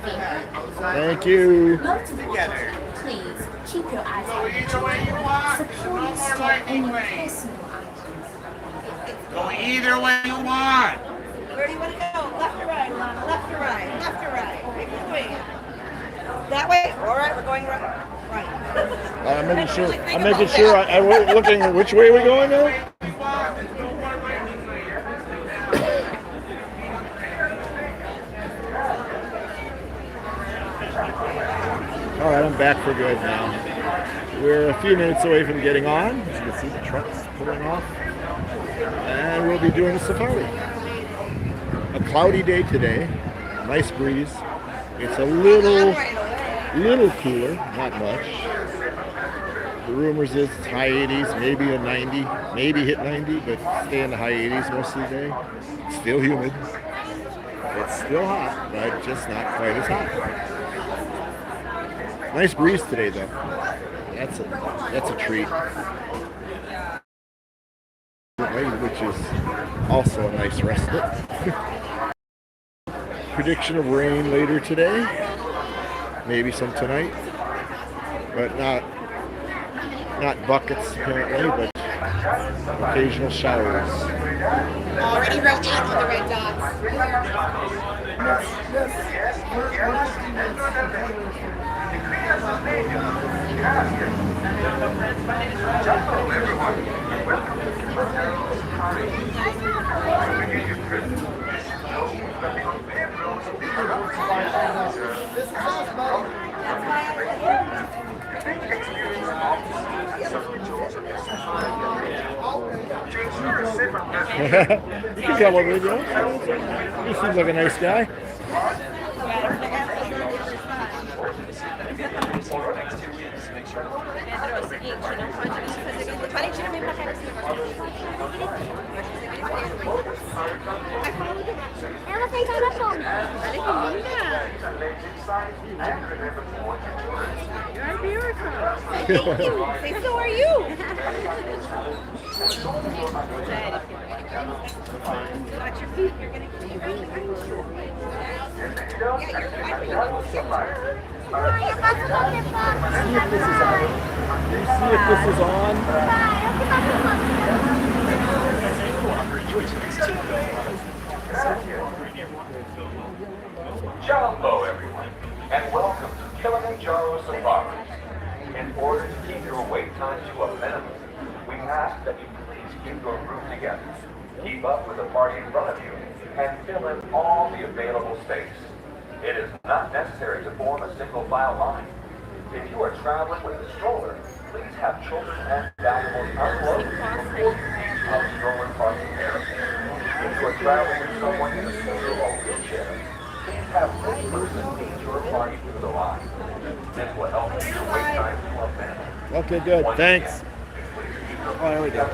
Thank you. Together. Please keep your eyes on the road. Securely store any personal items. Go either way you want. Where do you want to go? Left or right, Lana? Left or right? Left or right? Pick between. That way? All right, we're going right. I'm making sure. I'm looking which way we're going now. All right, I'm back for good now. We're a few minutes away from getting on. As you can see, the truck's pulling off, and we'll be doing a safari. A cloudy day today, nice breeze. It's a little cooler, not much. The rumors is it's high 80s, maybe a 90, maybe hit 90, but stay in the high 80s most of the day. It's still humid. It's still hot, but just not quite as hot. Nice breeze today, though. That's a treat. Which is also a nice respite. Prediction of rain later today. Maybe some tonight, but not buckets apparently, but occasional showers. Already wrote out on the red dots. You can tell what we're doing. He seems like a nice guy. Ela fez a fome. You're beautiful. Thank you. Say, so are you. Watch your feet. You're going to get See if this is on. Hello, everyone, and welcome to Kilimanjaro Safari. In order to keep your wait time to a minimum, we ask that you please keep your group together, keep up with the party in front of you, and fill in all the available space. It is not necessary to form a single file line. If you are traveling with a stroller, please have children and valuables unloaded before you leave our stroller parking area. If you are traveling with someone in a scooter or wheelchair, please have this person lead your party through the line. This will help keep your wait time to a minimum. Okay, good. Thanks. Oh, there we go.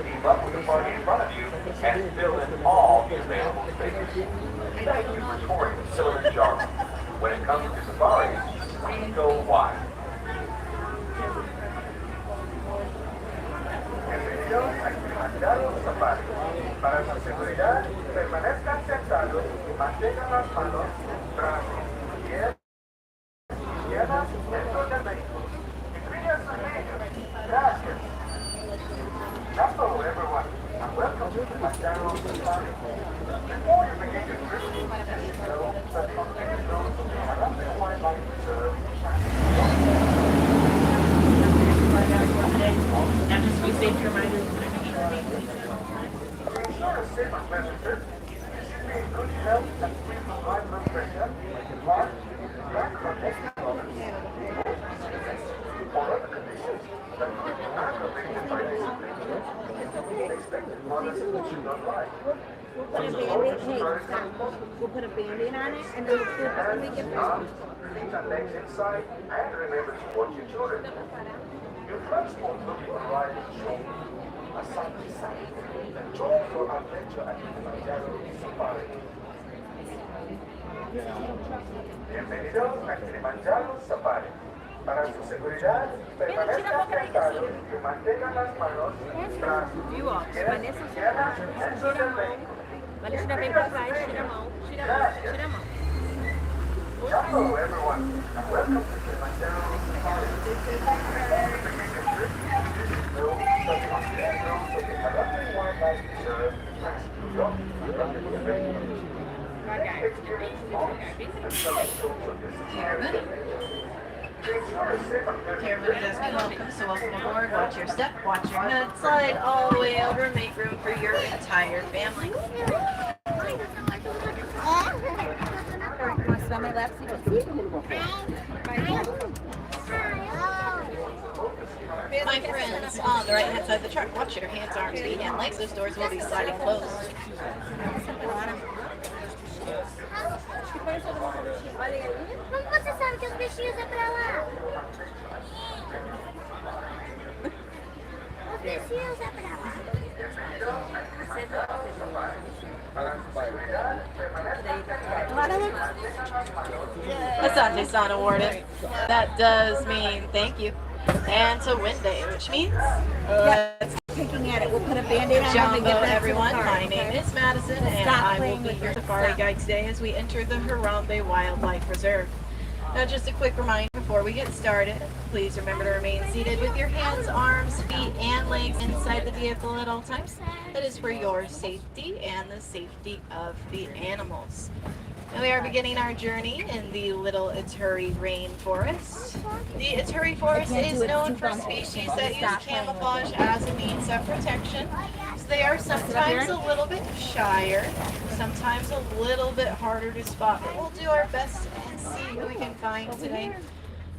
Keep up with the party in front of you and fill in all the available spaces. Thank you for touring Kilimanjaro. When it comes to safaris, we go wide. Bienvenidos a Kilimanjaro Safari. Para su seguridad, permanezcan sentados y mantengan las manos, brazos, pies, piernas dentro del vehículo. Gracias. Hello, everyone, and welcome to Kilimanjaro Safari. Before you begin your trip, please know that containers are not required by reserve. Now just be safe reminders. To ensure a safe and pleasant trip, you should be in good health and free from high blood pressure, heart, lung congestion, or other conditions that could be aggravated by this expected mothers should not lie. We'll put a band-aid on it and then we'll put it and make it Arms, feet and legs inside, and remember to watch your children. Your transport will be arriving shortly. A side to side. Join your adventure at Kilimanjaro Safari. Bienvenidos a Kilimanjaro Safari. Para su seguridad, permanezcan sentados y mantengan las manos, brazos, piernas dentro del vehículo. Alexandra vem pra trás, tira a mão, tira a mão, tira a mão. Hello, everyone. Welcome to Kilimanjaro Safari. Everybody does me welcome, so welcome aboard. Watch your step, watch your head, slide all the way over, make room for your entire family. My friends, on the right hand side of the truck, watch your hands, arms, feet, and legs. Those doors will be sliding closed. Como você sabe que os bichinhos é pra lá? Os bichinhos é pra lá. Asante San awarded. That does mean thank you. And to win day, which means Picking at it. We'll put a band-aid on it and Jumbo get back to the everyone. car, My okay? name is Madison and Stop I will playing be with your your safari stuff. guide today as we enter the Harambe Wildlife Reserve. Now just a quick reminder before we get started, please remember to remain seated with your hands, arms, feet, and legs inside the vehicle at all times. That is for your safety and the safety of the animals. And we are beginning our journey in the Little Ituri Rainforest. The Ituri Forest is known for species that use camouflage as a means of protection. So they are sometimes a little bit shyer, sometimes a little bit harder to spot, but we'll do our best and see who we can find today.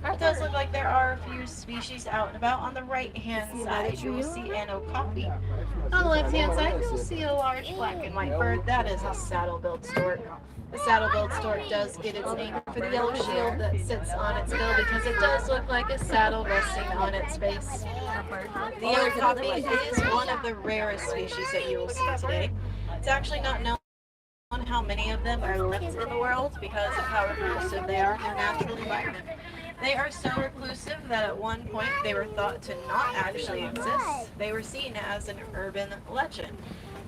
It does look like there are a few species out and about. On the right-hand side, you will see an okapi. On the left-hand side, you'll see a large black and white bird. That is a saddle-billed stork. The saddle-billed stork does get its name for the yellow shield that sits on its bill because it does look like a saddle resting on its face. The okapi is one of the rarest species that you will see today. It's actually not known how many of them are left in the world because of how reclusive they are in their natural environment. They are so reclusive that at one point they were thought to not actually exist. They were seen as an urban legend.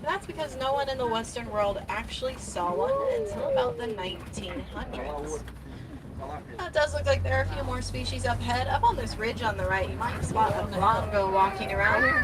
That's because no one in the Western world actually saw one until about the 1900s. Now, it does look like there are a few more species up ahead. Up on this ridge on the right, you might spot a bongo walking around.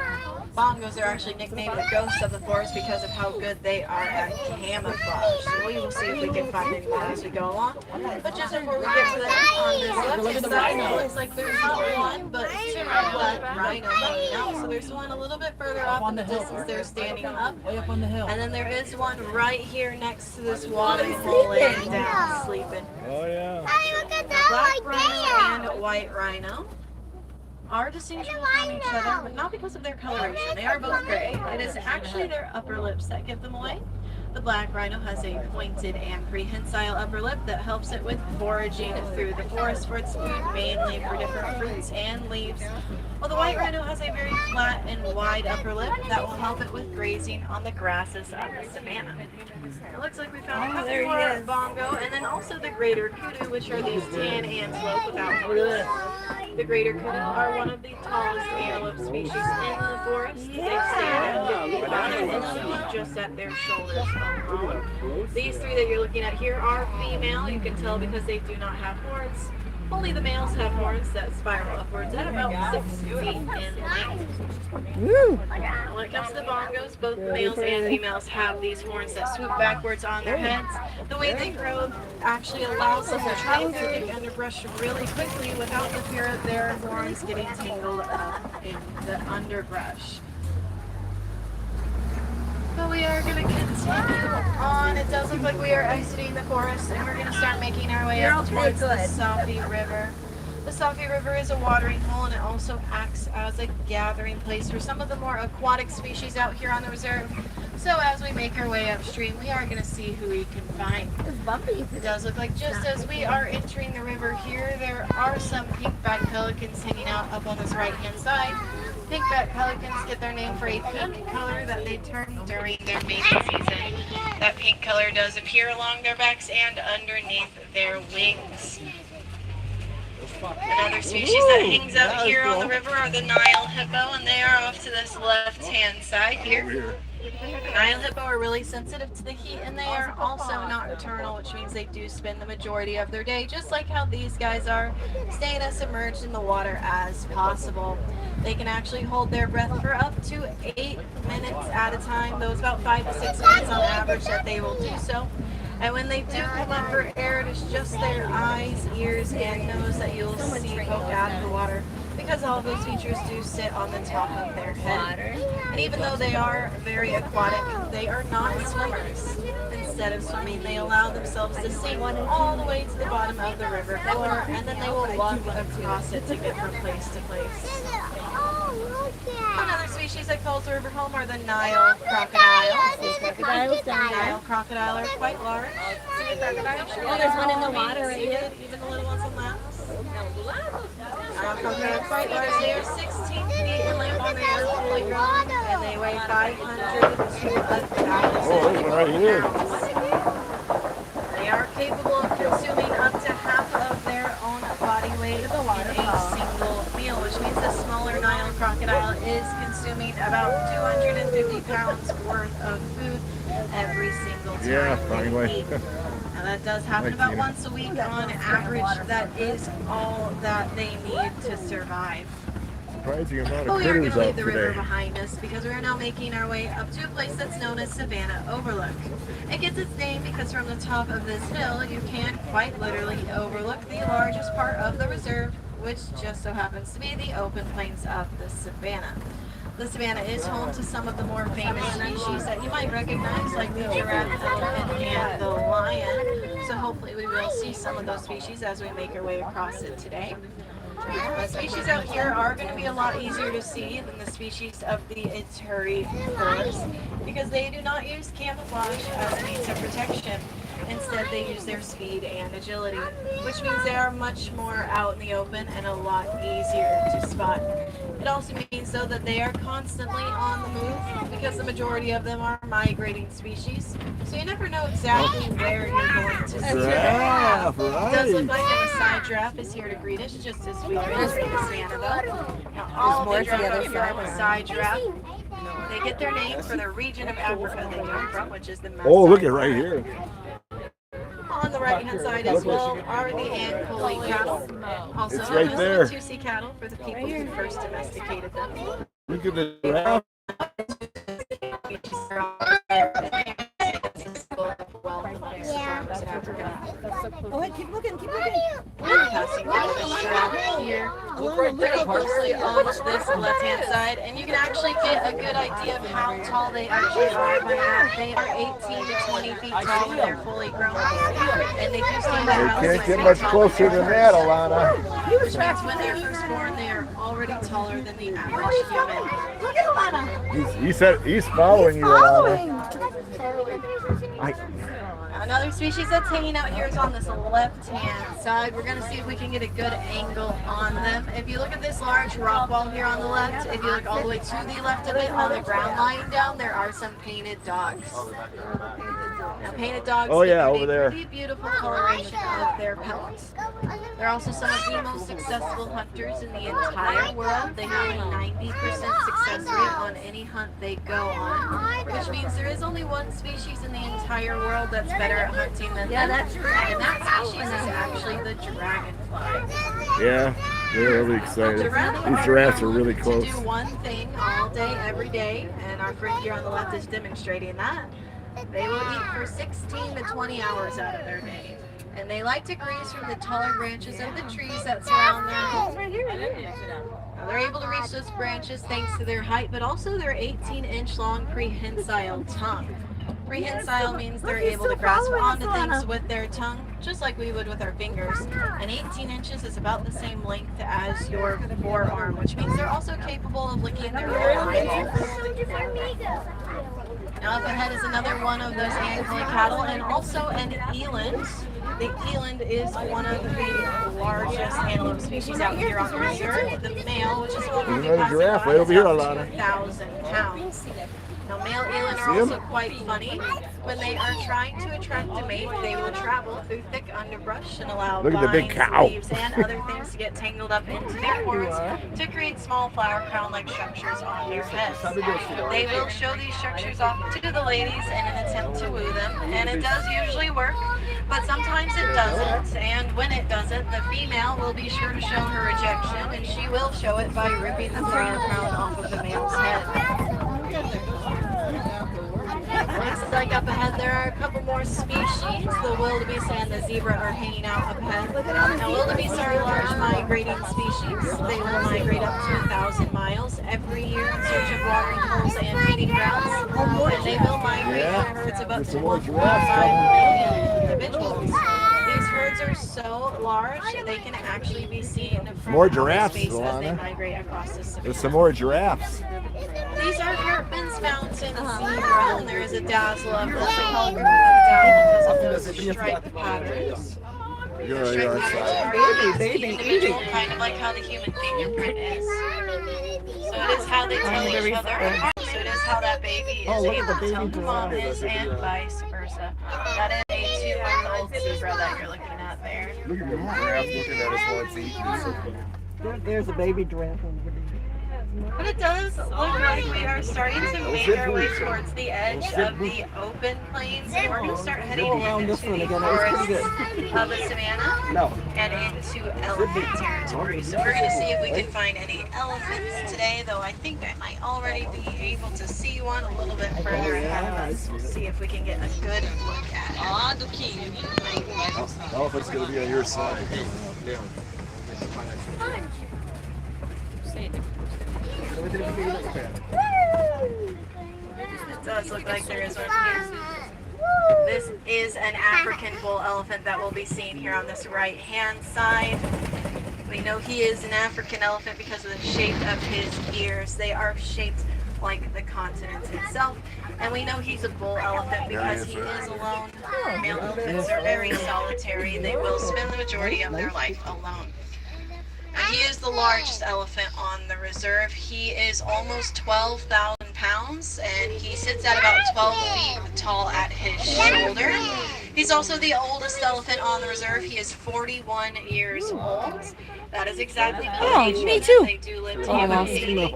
Bongos are actually nicknamed the ghosts of the forest because of how good they are at camouflage. So we will see if we can find any more as we go along. But just before we get to that, on this left side, it looks like there's not one, but two black rhino hanging out. So there's one a little bit further off in the distance. They're standing up. And then there is one right here next to this watering hole laying down, sleeping. Oh yeah. Hey, look at Black that right rhino and white rhino are distinguishable from each other, but not because of their coloration. They are both gray. It is actually their upper lips that give them away. The black rhino has a pointed and prehensile upper lip that helps it with foraging through the forest for its food, mainly for different fruits and leaves. While the white rhino has a very flat and wide upper lip that will help it with grazing on the grasses of the savanna. It looks like we found a couple more bongo, and then also the greater kudu, which are these tan antelope without horns. The greater kudu are one of the tallest antelope species in the forest. They stand at 55 inches just at their shoulders alone. These three that you're looking at here are female. You can tell because they do not have horns. Only the males have horns that spiral upwards at about 6 feet in length. When it comes to the bongos, both the males and females have these horns that swoop backwards on their heads. The way they grow actually allows them to travel through the underbrush really quickly without the fear of their horns getting tangled up in the underbrush. But we are going to continue on. It does look like we are exiting the forest and we're going to start making our way up towards the Safi River. The Safi River is a watering hole and it also acts as a gathering place for some of the more aquatic species out here on the reserve. So as we make our way upstream, we are going to see who we can find. It does look like just as we are entering the river here, there are some pink-backed pelicans hanging out up on this right-hand side. Pink-backed pelicans get their name for a pink color that they turn during their mating season. That pink color does appear along their backs and underneath their wings. Another species that hangs out here on the river are the Nile hippo, and they are off to this left-hand side here. Nile hippo are really sensitive to the heat, and they are also nocturnal, which means they do spend the majority of their day, just like how these guys are, staying as submerged in the water as possible. They can actually hold their breath for up to 8 minutes at a time, though it's about 5 to 6 minutes on average that they will do so. And when they do come up for air, it is just their eyes, ears, and nose that you'll see poke out of the water, because all of those features do sit on the top of their head. And even though they are very aquatic, they are not swimmers. Instead of swimming, they allow themselves to sink all the way to the bottom of the river floor, and then they will walk across it to get from place to place. Another species that calls the river home are the Nile crocodiles. Nile crocodile are quite large. Oh, there's one in the water right here. Even the little ones on laps. Nile crocodiles are quite large. They are 16 feet in length when they are fully grown, and they weigh 500 to 1,000 Oh, there's one right here. pounds. They are capable of consuming up to half of their own body weight in a single meal, which means the smaller Nile crocodile is consuming about 250 pounds worth of food every single time Yeah, they finally. eat. Now that does happen Like about Tina. once a week on average. That is all that they need to survive. Surprising amount But of we are going critters to leave out the river today. behind us because we are now making our way up to a place that's known as Savannah Overlook. It gets its name because from the top of this hill you can quite literally overlook the largest part of the reserve, which just so happens to be the open plains of the Savannah. The Savannah is home to some of the more famous species that you might recognize, like the giraffe, elephant, and the lion. So hopefully we will see some of those species as we make our way across it today. The species out here are going to be a lot easier to see than the species of the Ituri forest because they do not use camouflage as a means of protection. Instead, they use their speed and agility, which means they are much more out in the open and a lot easier to spot. It also means, though, that they are constantly on the move because the majority of them are migrating species. So you never know exactly where you're going to see them. Giraffe, It does look right. like a Maasai giraffe is here to greet us, just as we are in the Savannah, though. Now, all more the to the other giraffes are side. Maasai giraffe. They get their name from the region of Africa they come from, which is the Maasai. Oh, look at right here. On the right-hand side as well are the Ankole cattle, also It's known right as there. the Tusi cattle for the people who first domesticated them. Look at the giraffe. Oh, wait, keep looking, keep looking. Passing down this track here. Pretty closely on this left-hand side, and you can actually get a good idea of how tall they actually are by now. They are 18 to 20 feet tall when they're fully grown, and they do stand out. You can't get much closer than that, Alana. Which means when they're first born, they are already taller than the average human. Look at Alana. He said he's following you, Alana. Another species that's hanging out here is on this left-hand side. We're going to see if we can get a good angle on them. If you look at this large rock wall here on the left, if you look all the way to the left of it, on the ground lying down, there are some painted dogs. Now, painted dogs Oh, yeah, give over a there. pretty beautiful coloration of their pelts. They're also some of the most successful hunters in the entire world. They have a 90% success rate on any hunt they go on, which means there is only one species in the entire world that's better at hunting than them. that's And that species is actually the dragonfly. Yeah, they're really excited. These giraffes are really close. To do one thing all day, every day, and our friend here on the left is demonstrating that. They will eat for 16 to 20 hours out of their day. And they like to graze from the taller branches of the trees that surround them. Now, they're able to reach those branches thanks to their height, but also their 18-inch long prehensile tongue. Prehensile means they're able to grasp onto things with their tongue, just like we would with our fingers. And 18 inches is about the same length as your forearm, which means they're also capable of licking their own eyeballs. Now up ahead is another one of those Ankole cattle, and also an eland. The eland is one of the largest antelope species out here on the reserve. The male, which is what we'll be There's another passing giraffe by, right over is here, about Alana. 2,000 pounds. Now, male eland are See 'em? also quite funny. When they are trying to attract a mate, they will travel through thick underbrush and allow Look at the big vines, cow. leaves, and other things to get tangled up into their horns to create small flower crown-like structures on their heads. They will show these structures off to the ladies in an attempt to woo them, and it does usually work, but sometimes it doesn't. And when it doesn't, the female will be sure to show her rejection, and she will show it by ripping the flower crown off of the male's head. Looks like up ahead there are a couple more species. The wildebeest and the zebra are hanging out up ahead. Now, wildebeest are a large migrating species. They will migrate up to 1,000 miles every year in search of watering holes and feeding grounds. And they will migrate in herds of up to 1.5 million individuals. These herds are so large they can actually be seen from More outer giraffes, space as they Alana. migrate across the There's savanna. some more giraffes. These are Hartman's Mountain zebra, and there is a dazzle of them. They call it down because of those striped patterns. You're Striped on patterns are the individual, kind of like how the human fingerprint is. So it is how they tell each other apart. So it is how that baby is able to tell who mom is, and vice versa. That is a 2-month-old zebra that you're looking at there. Look at the giraffe looking at us while it's eating. There's a baby giraffe over there. But it does look like we are starting to make our way towards the edge of the open plains, and we're going to start heading into the forests of the savanna and into elephant territory. So we're going to see if we can find any elephants today, though I think I might already be able to see one a little bit further ahead of us. We'll see if we can get a good look at it. Elephant's gonna be on your side. It does look like there is one here. This is an African bull elephant that we'll be seeing here on this right-hand side. We know he is an African elephant because of the shape of his ears. They are shaped like the continent itself. And we know he's a bull elephant because he is alone. Male elephants are very solitary. They will spend the majority of their life alone. Now, he is the largest elephant on the reserve. He is almost 12,000 pounds, and he sits at about 12 feet tall at his shoulder. He's also the oldest elephant on the reserve. He is 41 years old. That is exactly the age me that too. they do live to be 80.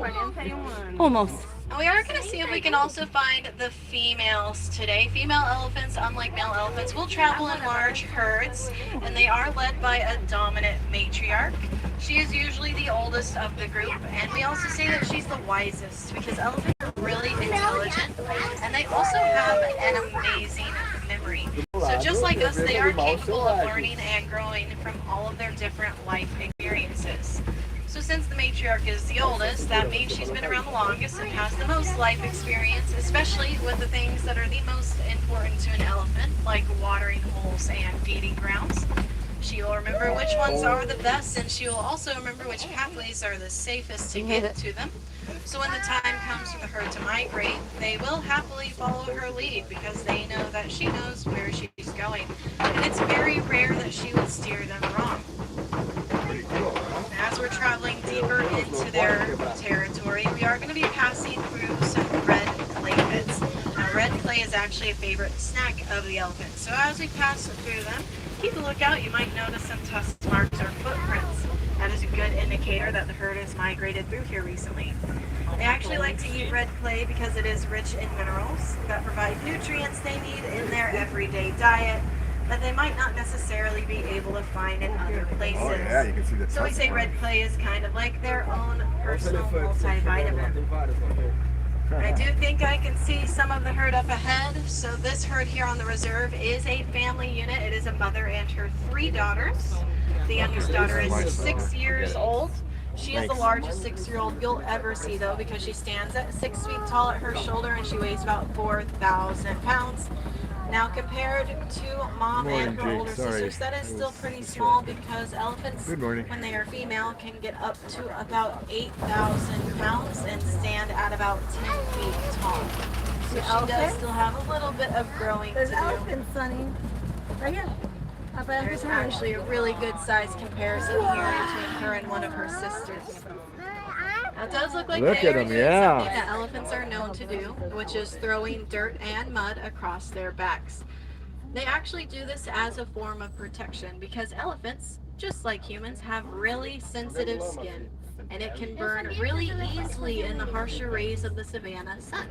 Almost. And we are going to see if we can also find the females today. Female elephants, unlike male elephants, will travel in large herds, and they are led by a dominant matriarch. She is usually the oldest of the group, and we also say that she's the wisest because elephants are really intelligent, and they also have an amazing memory. So just like us, they are capable of learning and growing from all of their different life experiences. So since the matriarch is the oldest, that means she's been around the longest and has the most life experience, especially with the things that are the most important to an elephant, like watering holes and feeding grounds. She will remember which ones are the best, and she will also remember which pathways are the safest to get to them. So when the time comes for the herd to migrate, they will happily follow her lead because they know that she knows where she's going. And it's very rare that she would steer them wrong. As we're traveling deeper into their territory, we are going to be passing through some red clay pits. Now, red clay is actually a favorite snack of the elephant. So as we pass through them, keep a lookout. You might notice some tusk marks or footprints. That is a good indicator that the herd has migrated through here recently. They actually like to eat red clay because it is rich in minerals that provide nutrients they need in their everyday diet that they might not necessarily be able to find in other places. Oh yeah, you can see the So we say red clay is kind of like their own personal multivitamin. I do think I can see some of the herd up ahead. So this herd here on the reserve is a family unit. It is a mother and her 3 daughters. The youngest daughter is 6 years old. She is the largest 6-year-old you'll ever see, though, because she stands at 6 feet tall at her shoulder and she weighs about 4,000 pounds. Now, compared to mom and her older sisters, that is still pretty small because elephants, when they are female, can get up to about 8,000 pounds and stand at about 10 feet tall. So she does still have a little bit of growing to There's do. elephants, Sonny. Right here. There's actually a really good size comparison here between her and one of her sisters. Now, it does look like Look they at are 'em, doing yeah. something that elephants are known to do, which is throwing dirt and mud across their backs. They actually do this as a form of protection because elephants, just like humans, have really sensitive skin, and it can burn really easily in the harsher rays of the savanna sun.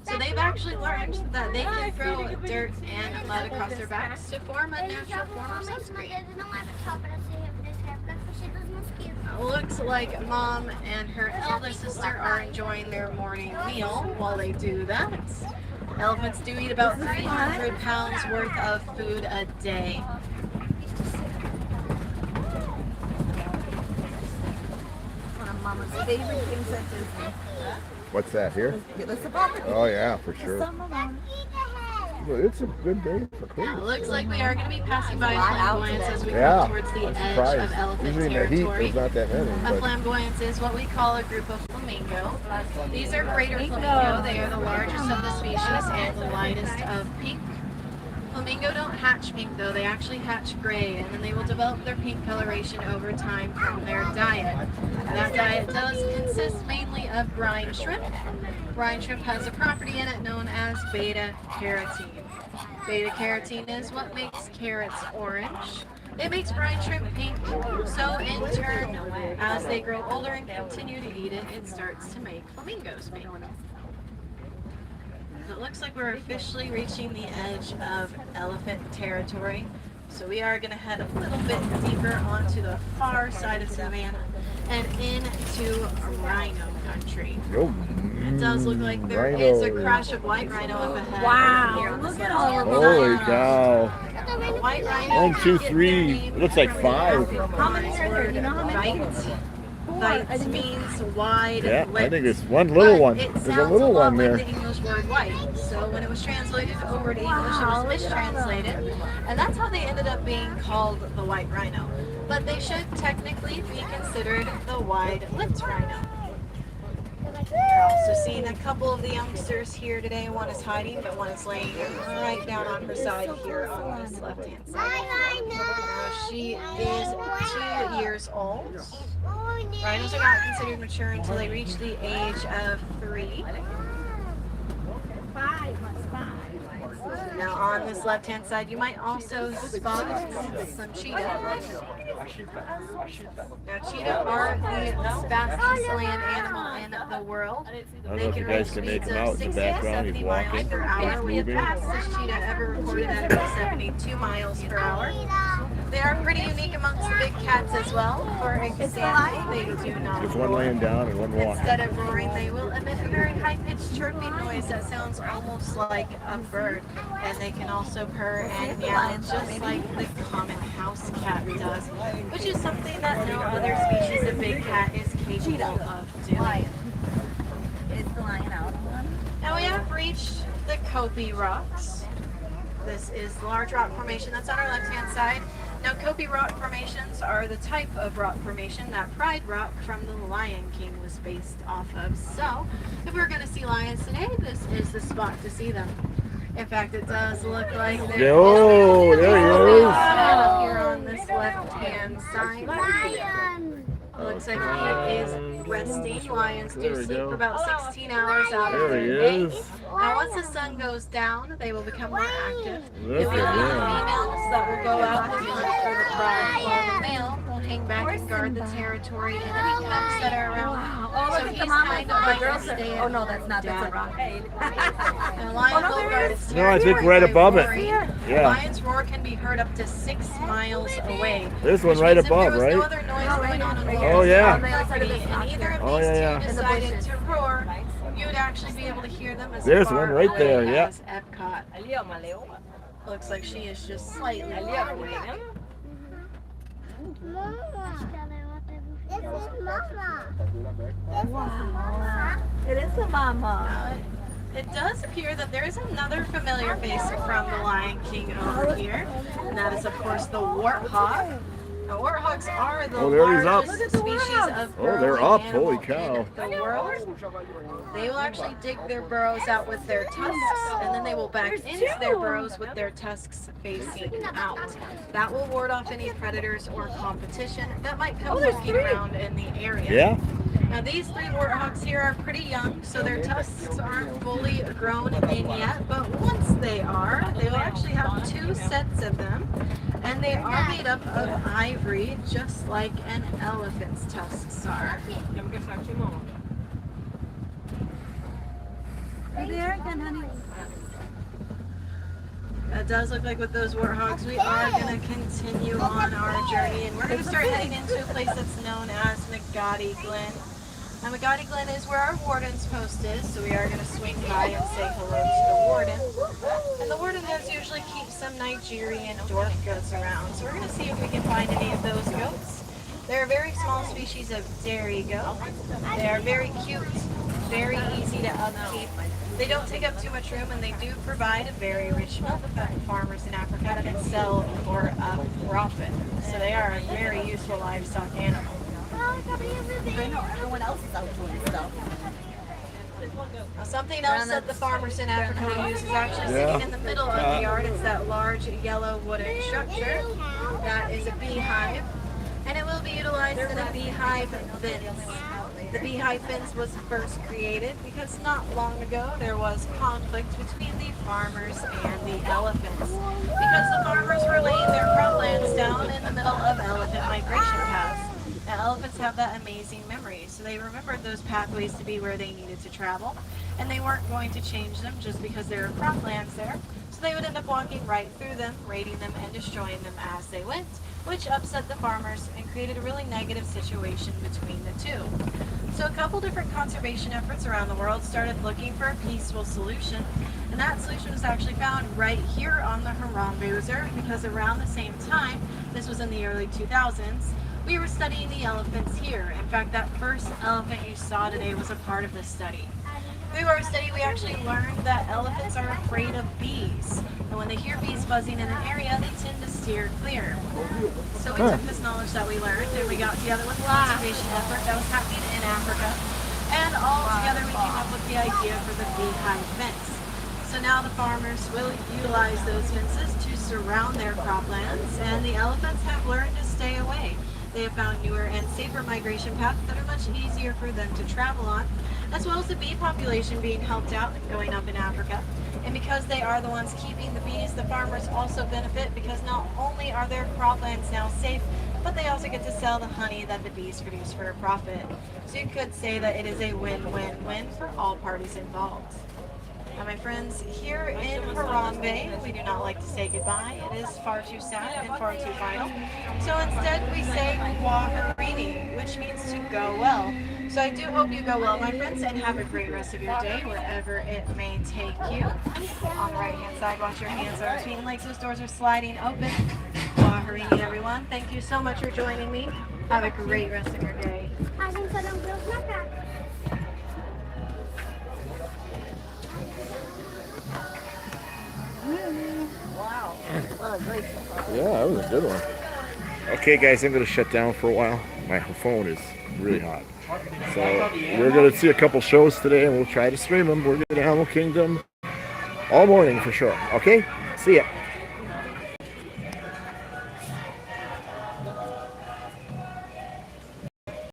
So they've actually learned that they can throw dirt and mud across their backs to form a natural form of sunscreen. Looks like Mom and her eldest sister are enjoying their morning meal while they do that. Elephants do eat about 300 pounds worth of food a day. One of Mama's favorite things at Disney. What's that here? Get us a bucket. Oh yeah, for sure. Well, it's a good day for It cruise. looks like we are going to be passing by flamboyance as we Yeah, come towards the I'm edge surprised. of elephant Usually in the heat, territory. there's not that many. A But flamboyance is what we call a group of flamingo. These are greater flamingo. They are the largest of the species and the lightest of pink. Flamingo don't hatch pink though, they actually hatch gray, and then they will develop their pink coloration over time from their diet. That diet does consist mainly of brine shrimp. Brine shrimp has a property in it known as beta-carotene. Beta-carotene is what makes carrots orange. It makes brine shrimp pink, so in turn, as they grow older and continue to eat it, it starts to make flamingos pink. It looks like we're officially reaching the edge of elephant territory, so we are going to head a little bit deeper onto the far side of savannah and into rhino country. yo, It does look like there rhino. is a crash of white rhino up ahead. Wow, Here on look this at left all of hand Holy side. cow! The white rhino 1, 2, get 3. their name It looks like from 5. the How many are there? Do you know how many? Vite. Vite means wide Yeah, lips. I think there's one little But one. it There's a sounds little lot one like there. the English word white. So when it was translated over to English, it was mistranslated. And that's how they ended up being called the white rhino. But they should technically be considered the wide-lipped rhino. We're also seeing a couple of the youngsters here today. One is hiding, but one is laying right down on her side here on this left-hand side. Now, she is 2 years old. Rhinos are not considered mature until they reach the age of 3. Now on this left-hand side, you might also spot some cheetah. Now cheetah are the fastest land animal in the world. I don't know if you guys can make him out in the background. He's walking. Per hour. He's We have moving. fastest cheetah ever recorded at about 72 miles per hour. They are pretty unique amongst the big cats as well. For example, they do not There's one roar. laying down and one walking. Instead of roaring, they will emit a very high-pitched chirping noise that sounds almost like a bird. And they can also purr and meow just like the common house cat does, which is something that no other species of big cat is capable of doing. Is the lion out? Now we have reached the Kopi Rocks. This is the large rock formation that's on our left-hand side. Now, Kopi Rock formations are the type of rock formation that Pride Rock from the Lion King was based off of. So, if we're going to see lions today, this is the spot to see them. In fact, it does look like there Oh, there he is. up here on this left-hand side. Looks like he is resting. Lions There do we sleep go. for about 16 hours out of There he their day. is. Now, once the sun goes down, they will become more active. Look It will be the at him. females that will go out and hunt for the pride, while the male will hang back and guard the territory and any cubs that are around. Oh, So look at he's the mama. kind of like The a girls are. stay-at-home Oh no, that's not. That's a dad. rock. And a lion Oh, no, will there guard is. its No, I think territory right by above it. roaring. Yeah. Lion's roar can be heard up to 6 miles away. There's one which right means if above, there was right? no other noise going on the Oh, yeah. property, and either of Oh, these yeah, two yeah. decided to roar, you would actually be able to hear them as There's far one right away there, yeah. as Epcot. Looks like she is just slightly awake. This is Mama. Wow. It is a mama. It does appear that there is another familiar face from the Lion King over here, and that is of course the warthog. Now, warthogs are the Oh, there he's up. largest species of Oh, they're burrowing up. animal Holy cow. in the world. They will actually dig their burrows out with their tusks, and then they will back into their burrows with their tusks facing out. That will ward off any predators or competition that might come looking around in the area. Yeah? Now these 3 warthogs here are pretty young, so their tusks aren't fully grown in yet, but once they are, they will actually have 2 sets of them, and they are made up of ivory, just like an elephant's tusks are. You there again, honey? It does look like with those warthogs, we are going to continue on our journey, and we're going to start heading into a place that's known as McGotty Glen. Now, McGotty Glen is where our warden's post is, so we are going to swing by and say hello to the warden. And the warden does usually keep some Nigerian dwarf goats around, so we're going to see if we can find any of those goats. They're a very small species of dairy goat. They are very cute, very easy to upkeep. They don't take up too much room, and they do provide a very rich milk that farmers in Africa can sell for a profit. So they are a very useful livestock animal. I know everyone else is out doing stuff. Now, something else that the farmers in Africa use is actually sitting in the middle of the yard. It's that large yellow wooden structure. That is a beehive, and it will be utilized in a beehive fence. The beehive fence was first created because not long ago there was conflict between the farmers and the elephants, because the farmers were laying their croplands down in the middle of elephant migration paths. Now, elephants have that amazing memory, so they remembered those pathways to be where they needed to travel, and they weren't going to change them just because there were croplands there. So they would end up walking right through them, raiding them, and destroying them as they went, which upset the farmers and created a really negative situation between the two. So a couple different conservation efforts around the world started looking for a peaceful solution, and that solution was actually found right here on the Harambe Reserve, because around the same time, this was in the early 2000s, we were studying the elephants here. In fact, that first elephant you saw today was a part of this study. Through our study, we actually learned that elephants are afraid of bees. And when they hear bees buzzing in an area, they tend to steer clear. So we took this knowledge that we learned and we got together with a conservation effort that was happening in Africa. And all together we came up with the idea for the beehive fence. So now the farmers will utilize those fences to surround their croplands, and the elephants have learned to stay away. They have found newer and safer migration paths that are much easier for them to travel on, as well as the bee population being helped out and going up in Africa. And because they are the ones keeping the bees, the farmers also benefit, because not only are their croplands now safe, but they also get to sell the honey that the bees produce for a profit. So you could say that it is a win-win-win for all parties involved. Now, my friends, here in Harambe, we do not like to say goodbye. It is far too sad and far too final. So instead, we say Kwaherini, which means to go well. So I do hope you go well, my friends, and have a great rest of your day, wherever it may take you. On the right-hand side, watch your hands are between legs. Those doors are sliding open. Kwaherini, everyone. Thank you so much for joining me. Have a great rest of your day. Yeah, that was a good one. Okay, guys, I'm going to shut down for a while. My phone is really hot. So we're going to see a couple shows today, and we'll try to stream them. We're going to Animal Kingdom all morning for sure. Okay? See ya.